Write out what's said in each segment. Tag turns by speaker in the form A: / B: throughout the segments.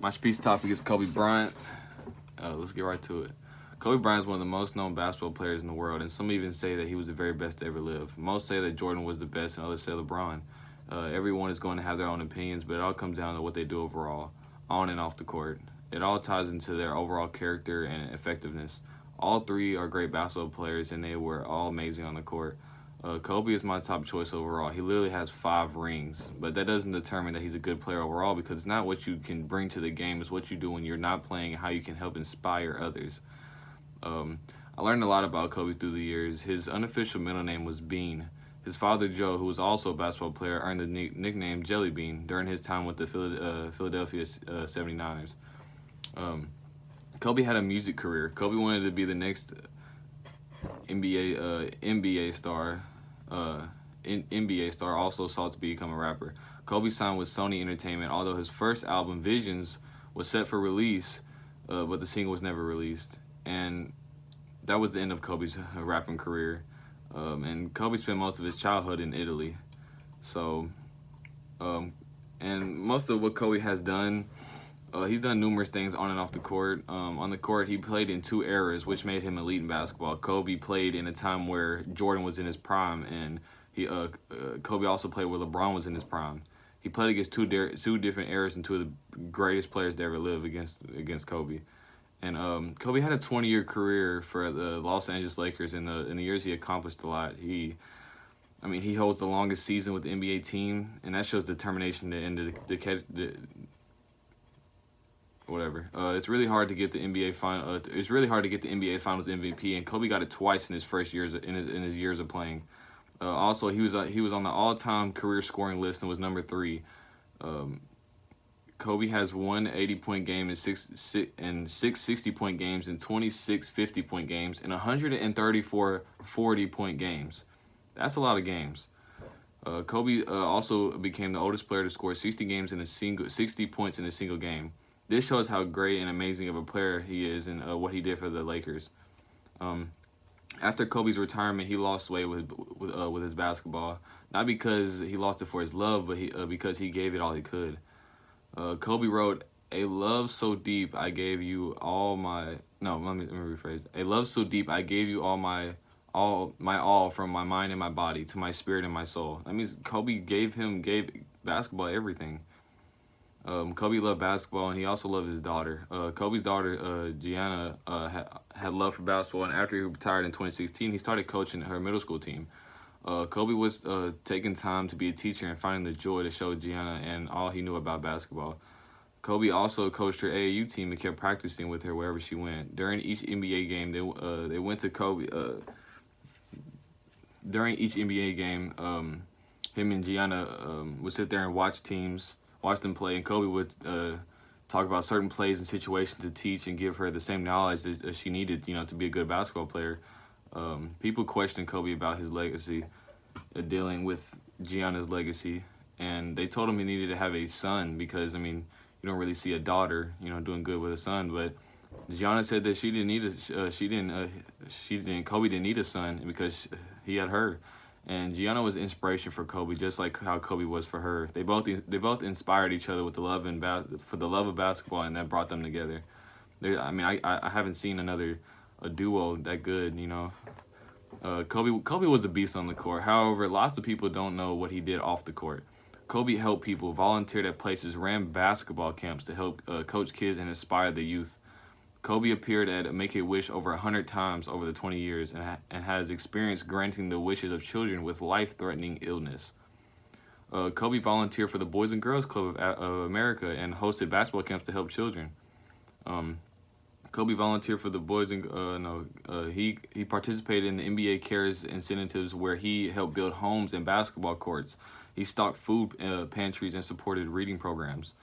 A: My speech topic is Kobe Bryant. Let's get right to it. Kobe Bryant is one of the most known basketball players in the world, and some even say that he was the very best to ever live. Most say that Jordan was the best, and others say LeBron. Everyone is going to have their own opinions, but it all comes down to what they do overall, on and off the court. It all ties into their overall character and effectiveness. All three are great basketball players, and they were all amazing on the court. Kobe is my top choice overall. He literally has 5 rings, but that doesn't determine that he's a good player overall because it's not what you can bring to the game, it's what you do when you're not playing and how you can help inspire others. I learned a lot about Kobe through the years. His unofficial middle name was Bean. His father, Joe, who was also a basketball player, earned the nickname Jelly Bean during his time with the Philadelphia 79ers. Kobe had a music career. Kobe wanted to be the next NBA star. NBA star also sought to become a rapper. Kobe signed with Sony Entertainment, although his first album, Visions, was set for release, but the single was never released. And that was the end of Kobe's rapping career. And Kobe spent most of his childhood in Italy. So, and most of what Kobe has done, he's done numerous things on and off the court. On the court, he played in 2 eras, which made him elite in basketball. Kobe played in a time where Jordan was in his prime, and Kobe also played where LeBron was in his prime. He played against two different eras and 2 of the greatest players to ever live against Kobe. And Kobe had a 20-year career for the Los Angeles Lakers. In the years he accomplished a lot. He holds the longest season with the NBA team, and that shows determination to end the whatever. It's really hard to get the NBA final. It's really hard to get the NBA Finals MVP, and Kobe got it twice in his first years in his years of playing. Also, he was on the all-time career scoring list and was number 3. Kobe has 1 80-point game and 6 60-point games and 26 50-point games and 134 40-point games. That's a lot of games. Kobe also became the oldest player to score 60 points in a single game. This shows how great and amazing of a player he is and what he did for the Lakers. After Kobe's retirement, he lost weight with his basketball, not because he lost it for his love, but because he gave it all he could. Kobe wrote, "A love so deep I gave you all my." No, let me rephrase. "A love so deep I gave you all from my mind and my body to my spirit and my soul." That means Kobe gave basketball everything. Kobe loved basketball, and he also loved his daughter. Kobe's daughter, Gianna, had love for basketball, and after he retired in 2016, he started coaching her middle school team. Kobe was taking time to be a teacher and finding the joy to show Gianna and all he knew about basketball. Kobe also coached her AAU team and kept practicing with her wherever she went. During each NBA game, they went to Kobe. During each NBA game, him and Gianna would sit there and watch them play, and Kobe would talk about certain plays and situations to teach and give her the same knowledge that she needed, to be a good basketball player. People questioned Kobe about his legacy, dealing with Gianna's legacy, and they told him he needed to have a son because, you don't really see a daughter, doing good with a son. But Gianna said that Kobe didn't need a son because he had her. And Gianna was inspiration for Kobe, just like how Kobe was for her. They both inspired each other with the love for the love of basketball, and that brought them together. I haven't seen a duo that good, Kobe was a beast on the court. However, lots of people don't know what he did off the court. Kobe helped people, volunteered at places, ran basketball camps to help coach kids and inspire the youth. Kobe appeared at Make-A-Wish over 100 times over the 20 years and has experienced granting the wishes of children with life-threatening illness. Kobe volunteered for the Boys and Girls Club of America and hosted basketball camps to help children. Kobe volunteered for the Boys and he participated in the NBA Cares incentives where he helped build homes and basketball courts. He stocked food pantries and supported reading programs.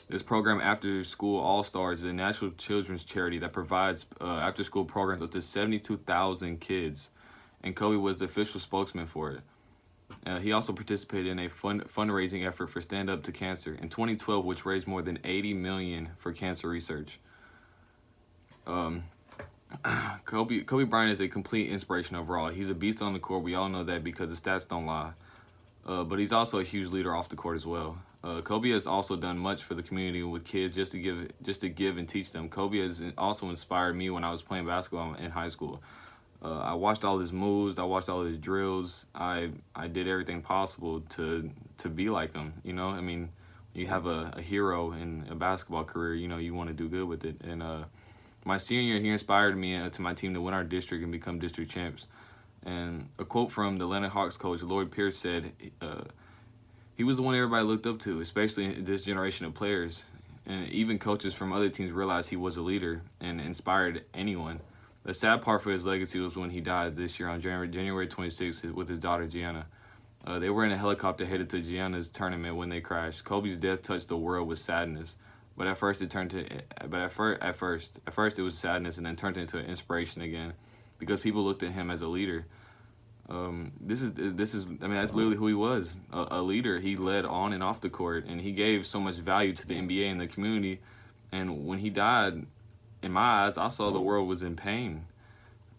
A: This program, After School All-Stars, is a national children's charity that provides after-school programs up to 72,000 kids, and Kobe was the official spokesman for it. He also participated in a fundraising effort for Stand Up to Cancer in 2012, which raised more than $80 million for cancer research. Kobe Bryant is a complete inspiration overall. He's a beast on the court. We all know that because the stats don't lie. But he's also a huge leader off the court as well. Kobe has also done much for the community with kids just to give and teach them. Kobe has also inspired me when I was playing basketball in high school. I watched all his moves. I watched all his drills. I did everything possible to be like him. You know, I mean, you have a hero in a basketball career. You know, you want to do good with it. And my senior year, he inspired me to my team to win our district and become district champs. And a quote from the Atlanta Hawks coach Lloyd Pierce said, he was the one everybody looked up to, especially in this generation of players. And even coaches from other teams realized he was a leader and inspired anyone. The sad part for his legacy was when he died this year on January 26th with his daughter Gianna. They were in a helicopter headed to Gianna's tournament when they crashed. Kobe's death touched the world with sadness, but at first it was sadness, and then turned into an inspiration again, because people looked at him as a leader. This is I mean, that's literally who he was, a leader. He led on and off the court, and he gave so much value to the NBA and the community. And when he died, in my eyes, I saw the world was in pain.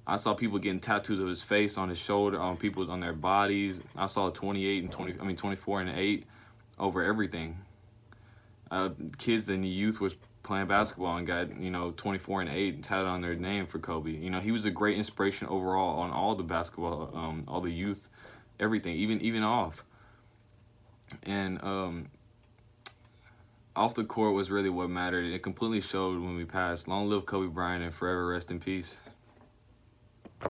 A: I saw people getting tattoos of his face on his shoulder, on their bodies. I saw 24 and 8 over everything. Kids and youth was playing basketball and got 24 and 8 tatted on their name for Kobe. He was a great inspiration overall on all the basketball, all the youth, everything, even off. And off the court was really what mattered. It completely showed when we passed. Long live Kobe Bryant, and forever rest in peace.